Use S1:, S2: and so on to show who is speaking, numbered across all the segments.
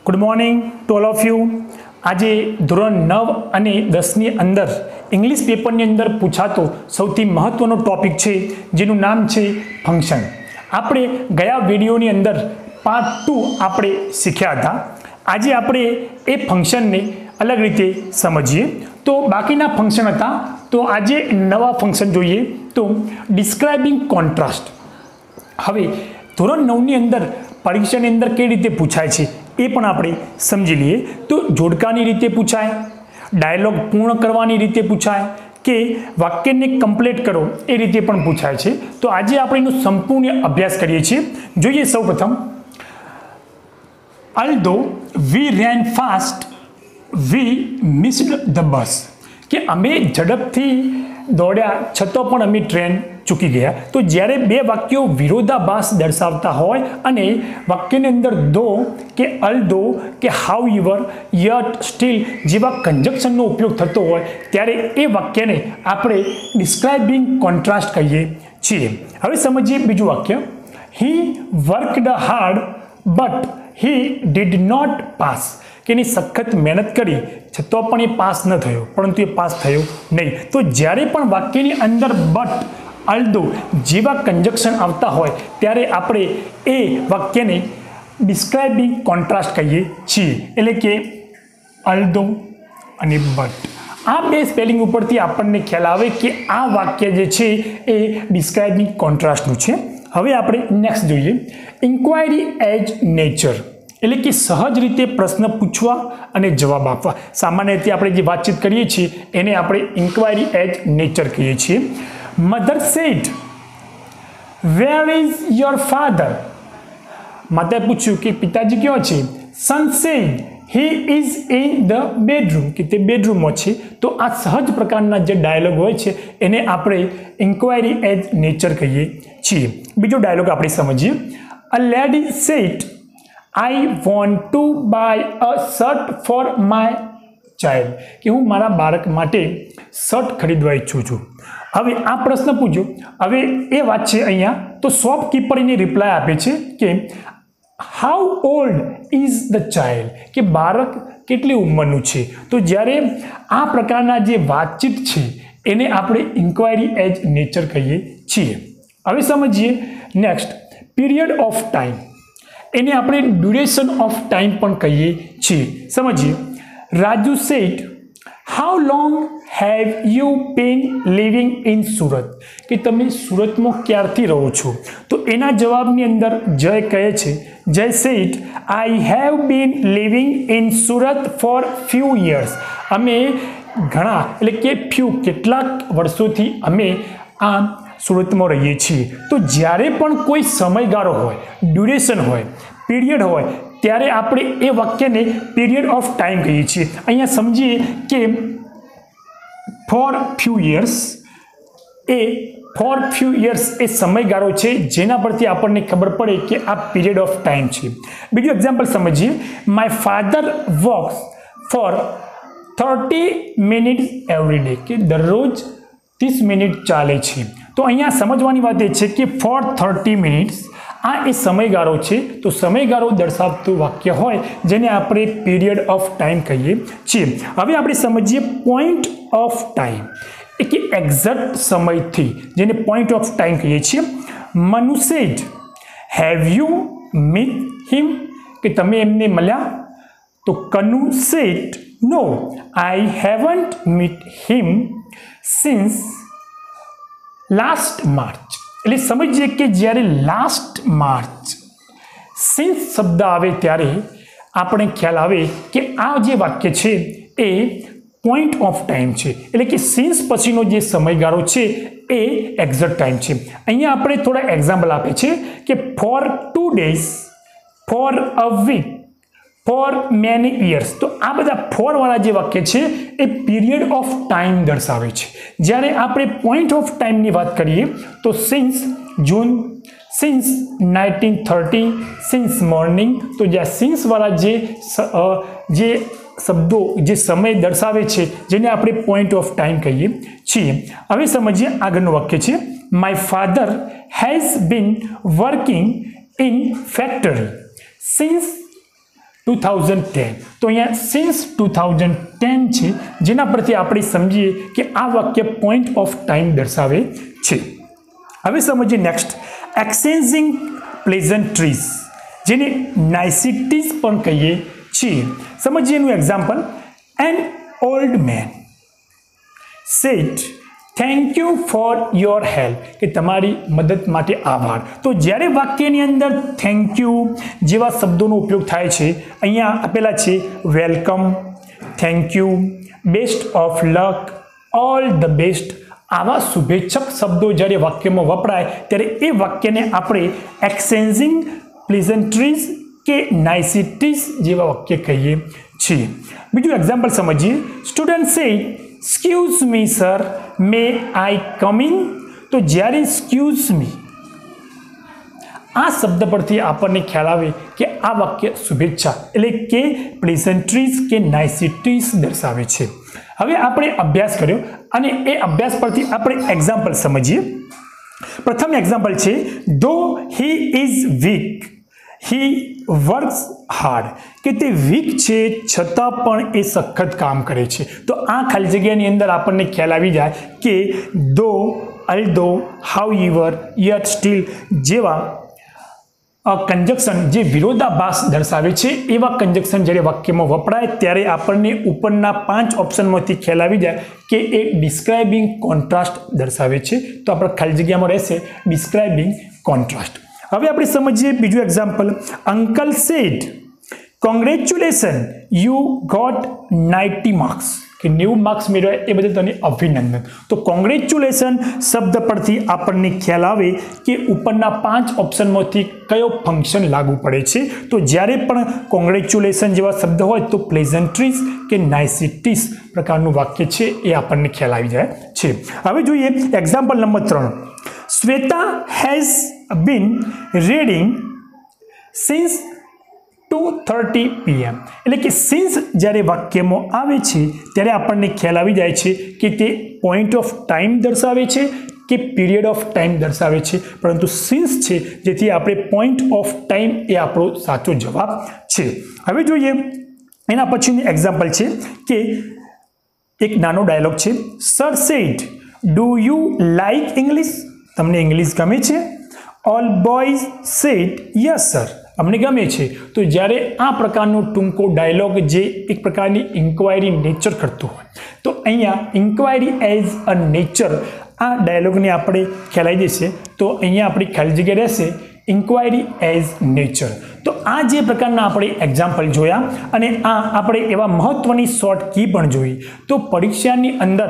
S1: Good morning to all of you. આજે ધોરણ 9 અને 10ની અંદર ઇંગ્લિશ પેપરની અંદર પૂછાતો સૌથી મહત્વનો ટોપિક છે જેનું નામ છે ફંક્શન. આપણે ગયા વિડીયોની અંદર પાર્ટ 2 આપણે શીખ્યા હતા. આજે આપણે એ ફંક્શનને અલગ રીતે સમજીએ. તો બાકીના ફંક્શન હતા, તો આજે નવા ફંક્શન જોઈએ. તો ડિસ્ક્રાઇબિંગ કોન્ટ્રાસ્ટ. હવે ધોરણ 9ની અંદર પરીક્ષાની અંદર કઈ રીતે પૂછાય છે એ પણ આપણે સમજી લઈએ. તો જોડકાની રીતે પૂછાય, ડાયલોગ પૂર્ણ કરવાની રીતે પૂછાય, કે વાક્યને કમ્પ્લીટ કરો એ રીતે પણ પૂછાય છે. તો આજે આપણે એનો સંપૂર્ણ અભ્યાસ કરીએ છીએ. જોઈએ સૌપ્રથમ, although we ran fast we missed the bus. કે અમે ઝડપથી દોડ્યા છતાં પણ અમે ટ્રેન ચૂકી ગયા. તો જ્યારે બે વાક્યો વિરોધાભાસ દર્શાવતા હોય અને વાક્યની અંદર દો કે અલ્ધો કે હાઉએવર, યટ, સ્ટીલ જેવા કંજક્શનનો ઉપયોગ થતો હોય ત્યારે એ વાક્યને આપણે ડિસ્ક્રાઇબિંગ કોન્ટ્રાસ્ટ કહીએ છીએ. હવે સમજીએ બીજું વાક્ય. He worked hard but he did not pass. કે એની સખત મહેનત કરી છતાં પણ એ પાસ ન થયો, પરંતુ એ પાસ થયો નહીં. તો જ્યારે પણ વાક્યની અંદર બટ, અલ્ધો જેવા કંજક્શન આવતા હોય ત્યારે આપણે એ વાક્યને ડિસ્ક્રાઇબિંગ કોન્ટ્રાસ્ટ કહીએ છીએ. એટલે કે અલ્ધો અને બટ. આ બે સ્પેલિંગ ઉપરથી આપણને ખ્યાલ આવે કે આ વાક્ય જે છે એ ડિસ્ક્રાઇબિંગ કોન્ટ્રાસ્ટનું છે. હવે આપણે નેક્સ્ટ જોઈએ, ઇન્ક્વાયરી એજ નેચર. એટલે કે સહજ રીતે પ્રશ્ન પૂછવા અને જવાબ આપવા. સામાન્ય રીતે આપણે જે વાતચીત કરીએ છીએ એને આપણે ઇન્ક્વાયરી એજ નેચર કહીએ છીએ. Mother said, where is your father. માતાએ પૂછ્યું કે પિતાજી ક્યાં છે? Son said, he is in the bedroom. કે તે બેડરૂમમાં છે. તો આ સહજ પ્રકારના જે ડાયલોગ હોય છે એને આપણે ઇન્ક્વાયરી એજ નેચર કહીએ છીએ. બીજો ડાયલોગ આપણે સમજીએ. A lady said, I want to buy a shirt for my child. કે હું મારા બાળક માટે શર્ટ ખરીદવા ઈચ્છું છું. હવે આ પ્રશ્ન પૂછ્યો. હવે એ વાત છે અહીંયા, તો શોપકીપર એને રિપ્લાય આપે છે કે how old is the child. કે બાળક કેટલી ઉંમરનું છે. તો જ્યારે આ પ્રકારના જે વાતચીત છે એને આપણે ઇન્ક્વાયરી એજ નેચર કહીએ છીએ. હવે સમજીએ નેક્સ્ટ, પીરિયડ ઓફ ટાઈમ. એને આપણે ડ્યુરેશન ઓફ ટાઈમ પણ કહીએ છીએ. સમજીએ. Raju said, how long have you been living in Surat. કે તમે સુરતમાં ક્યારથી રહો છો? તો એના જવાબની અંદર જય કહે છે, Jay said, I have been living in Surat for few years. અમે ઘણા એટલે કે ફ્યુ કેટલાક વર્ષોથી અમે આ સુરતમાં રહીએ છીએ. તો જ્યારે પણ કોઈ સમયગાળો હોય, ડ્યુરેશન હોય, પીરિયડ હોય ત્યારે આપણે એ વાક્યને પીરિયડ ઓફ ટાઈમ કહીએ છીએ. અહીંયા સમજીએ કે ફોર ફ્યુ યર્સ, એ ફોર ફ્યુ યર્સ એ સમયગાળો છે જેના પરથી આપણને ખબર પડે કે આ પીરિયડ ઓફ ટાઈમ છે. બીજું એક્ઝામ્પલ સમજીએ. My father walks for 30 minutes every day. કે દરરોજ 30 મિનિટ ચાલે છે. તો અહીંયા સમજવાની વાત એ છે કે ફોર 30 મિનિટ્સ આ એ સમયગાળો છે. તો સમયગાળો દર્શાવતું વાક્ય હોય જેને આપણે પીરિયડ ઓફ ટાઈમ કહીએ છીએ. હવે આપણે સમજીએ પોઈન્ટ ઓફ ટાઈમ. એ કે એક્ઝેક્ટ સમયથી, જેને પોઈન્ટ ઓફ ટાઈમ કહીએ છીએ. Manu said, have you meet him. કે તમે એમને મળ્યા? તો Kanu said, no I haven't meet him since last March. એટલે સમજીએ કે જ્યારે લાસ્ટ માર્ચ, સિન્સ શબ્દ આવે ત્યારે આપણે ખ્યાલ આવે કે આ જે વાક્ય છે એ પોઈન્ટ ઓફ ટાઈમ છે. એટલે કે સિન્સ પછીનો જે સમયગાળો છે એ એક્ઝેક્ટ ટાઈમ છે. અહીંયા આપણે થોડા એક્ઝામ્પલ આપે છે કે for 2 days, for a week, for many years. તો આ બધા ફોર વાળા જે વાક્ય છે એ પીરિયડ ઓફ ટાઈમ દર્શાવે છે. જ્યારે આપણે પોઈન્ટ ઓફ ટાઈમની વાત કરીએ તો સિન્સ જૂન, સિન્સ 1930, સિન્સ મોર્નિંગ. તો જ્યાં સિન્સ વાળા જે શબ્દો જે સમય દર્શાવે છે જેને આપણે પોઈન્ટ ઓફ ટાઈમ કહીએ છીએ. હવે સમજીએ આગળનું વાક્ય છે. My father has been working in factory since 2010 તો અહીંયા સિન્સ 2010 છે, જેના પરથી આપણે સમજીએ કે આ વાક્ય પોઈન્ટ ઓફ ટાઈમ દર્શાવે છે. હવે સમજીએ નેક્સ્ટ એક્સચેન્જિંગ પ્લેઝન્ટ્રીઝ, જેને નાઇસિટીઝ પણ કહીએ છીએ. સમજીએ એનું example. An old man sad thank you for your help, કે તમારી મદદ માટે આભાર. તો જ્યારે વાક્યની અંદર થેન્ક યુ જેવા શબ્દોનો ઉપયોગ થાય છે, અહીંયા આપેલા છે welcome, thank you, best of luck, all the best, આવા શુભેચ્છક શબ્દો જ્યારે વાક્યમાં વપરાય ત્યારે એ વાક્યને આપણે એક્સચેન્જિંગ પ્લેઝન્ટ્રીઝ કે નાઇસિટીઝ જેવા વાક્ય કહીએ છીએ. બીજું એક્ઝામ્પલ સમજીએ. Student says excuse me sir, may I come in. તો જ્યારે એક્સક્યુઝ મી આ શબ્દ પરથી આપણને ખ્યાલ આવે કે આ વાક્ય શુભેચ્છા એટલે કે પ્લેઝન્ટ્રીઝ કે નાઇસિટીઝ દર્શાવે છે. હવે આપણે અભ્યાસ કર્યો અને એ અભ્યાસ પરથી આપણે એક્ઝામ્પલ સમજીએ. પ્રથમ એક્ઝામ્પલ છે ધો he is weak he works hard, કે તે વીક છે છતાં પણ એ સખત કામ કરે છે. તો આ ખાલી જગ્યાની અંદર આપણને ખ્યાલ આવી જાય કે ધો, અલ્ધો, હાઉએવર, યટ, સ્ટીલ જેવા કંજક્શન જે વિરોધાભાસ દર્શાવે છે એવા કંજક્શન જ્યારે વાક્યમાં વપરાય ત્યારે આપણને ઉપરના 5 ઓપ્શનમાંથી ખ્યાલ આવી જાય કે એ ડિસ્ક્રાઇબિંગ કોન્ટ્રાસ્ટ દર્શાવે છે. તો આપણે ખાલી જગ્યામાં રહેશે ડિસ્ક્રાઇબિંગ કોન્ટ્રાસ્ટ. હવે આપણે સમજીએ બીજું example. Uncle said congratulation you got 90 marks, કે 90 માર્ક્સ મેળવ્યા એ બદલ તને અભિનંદન. તો કોંગ્રેચ્યુલેશન શબ્દ પરથી આપણને ખ્યાલ આવે કે ઉપરના 5 ઓપ્શનમાંથી કયો ફંક્શન લાગુ પડે છે. તો જ્યારે પણ કોંગ્રેચ્યુલેશન જેવા શબ્દ હોય તો પ્લેઝન્ટ્રીઝ કે નાઇસિટીઝ પ્રકારનું વાક્ય છે એ આપણને ખ્યાલ આવી જાય છે. હવે જોઈએ example number 3. Shweta has been reading since 2:30 PM, એટલે કે સિન્સ જ્યારે વાક્યમાં આવે છે ત્યારે આપણને ખ્યાલ આવી જાય છે કે તે પોઈન્ટ ઓફ ટાઈમ દર્શાવે છે કે પીરિયડ ઓફ ટાઈમ દર્શાવે છે, પરંતુ સિન્સ છે જેથી આપણે પોઈન્ટ ઓફ ટાઈમ એ આપણો સાચો જવાબ છે. હવે જોઈએ એના પછીનું એક્ઝામ્પલ છે કે એક નાનો ડાયલોગ છે. Sir said do you like English, તમને ઇંગ્લિશ ગમે છે? All boys said yes sir, અમને ગમે છે. તો જ્યારે આ પ્રકારનો ટૂંકો ડાયલોગ જે એક પ્રકારની ઇન્ક્વાયરી નેચર કરતો હોય તો અહીંયા ઇન્ક્વાયરી એઝ અ નેચર આ ડાયલોગને આપણે ખ્યાલ આવી જશે. તો અહીંયા આપણી ખાલી જગ્યા રહેશે ઇન્ક્વાયરી એઝ નેચર. તો આ જે પ્રકારના આપણે એક્ઝામ્પલ જોયા અને આ આપણે એવા મહત્વની શોર્ટ કી પણ જોઈ. તો પરીક્ષાની અંદર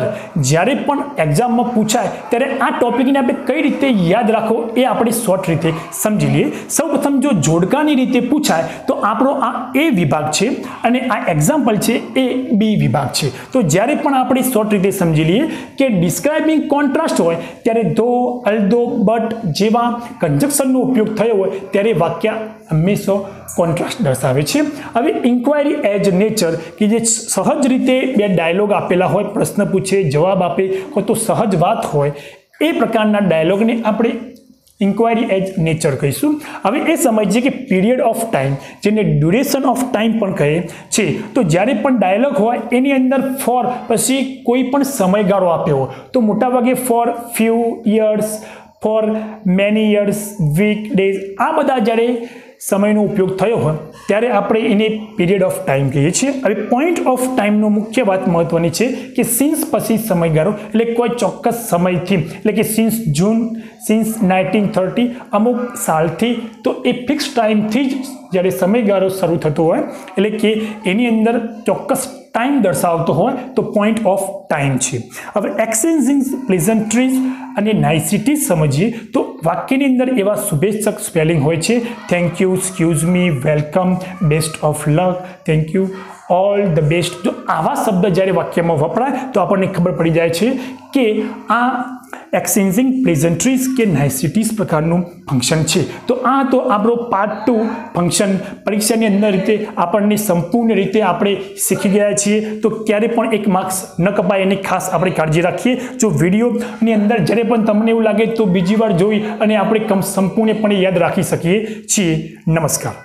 S1: જ્યારે પણ એક્ઝામમાં પૂછાય ત્યારે આ ટોપિકને આપણે કઈ રીતે યાદ રાખવો એ આપણે શોર્ટ રીતે સમજી લઈએ. સૌપ્રથમ જો જોડકાની રીતે પૂછાય તો આપણો આ એ વિભાગ છે અને આ એક્ઝામ્પલ છે એ બી વિભાગ છે. તો જ્યારે પણ આપણે શોર્ટ રીતે સમજી લઈએ કે ડિસ્ક્રાઇબિંગ કોન્ટ્રાસ્ટ હોય ત્યારે ધો, અલ્ધો, બટ જેવા કંજક્શનનો ઉપયોગ થયો હોય ત્યારે વાક્ય હંમેશા કોન્ટ્રાસ્ટ દર્શાવે છે. હવે ઇન્ક્વાયરી એઝ નેચર કે જે સહજ રીતે બે ડાયલોગ આપેલા હોય, પ્રશ્ન પૂછે, જવાબ આપે, તો સહજ વાત હોય એ પ્રકારના ડાયલોગને આપણે ઇન્ક્વાયરી એઝ નેચર કહીશું. હવે એ સમજીએ કે પીરિયડ ઓફ ટાઈમ જેને ડ્યુરેશન ઓફ ટાઈમ પણ કહે છે. તો જ્યારે પણ ડાયલોગ હોય એની અંદર ફોર પછી કોઈ પણ સમયગાળો આપ્યો હોય તો મોટાભાગે for few years, for many years, week, days આ બધા જ્યારે સમયનો ઉપયોગ થયો હોય ત્યારે આપણે એને પીરિયડ ઓફ ટાઈમ કહીએ છીએ. હવે પોઈન્ટ ઓફ ટાઈમનો મુખ્ય વાત મહત્વની છે કે સિન્સ પછી સમયગાળો એટલે કોઈ ચોક્કસ સમયથી, એટલે કે સિન્સ જૂન, સિન્સ 1930 અમુક સાલથી, તો એ ફિક્સ ટાઈમથી જ જ્યારે સમયગાળો શરૂ થતો હોય એટલે કે એની અંદર ચોક્કસ ટાઈમ દર્શાવતો હોય તો પોઈન્ટ ઓફ ટાઈમ છે. હવે એક્સચેન્જિંગ પ્લેઝન્ટ્રીઝ અને નાઇસિટીઝ સમજીએ તો વાક્યની અંદર એવા શુભેચ્છક સ્પેલિંગ હોય છે. Thank you, excuse me, welcome, best of luck, thank you, all the best. જો આવા શબ્દ જ્યારે વાક્યમાં વપરાય તો આપણને ખબર પડી જાય છે કે આ એક્સચેન્જિંગ પ્લેઝન્ટ્રીઝ કે નાઇસિટીઝ પ્રકારનું ફંક્શન છે. તો આ તો આપણો પાર્ટ 2 ફંક્શન પરીક્ષાની અંદર રીતે આપણને સંપૂર્ણ રીતે આપણે શીખી ગયા છીએ. તો ક્યારે પણ એક માર્ક્સ ન કપાય એની ખાસ આપણે કાળજી રાખીએ. જો વિડીયોની અંદર જ્યારે પણ તમને એવું લાગે તો બીજી વાર જોઈ અને આપણે સંપૂર્ણપણે યાદ રાખી શકીએ છીએ. નમસ્કાર.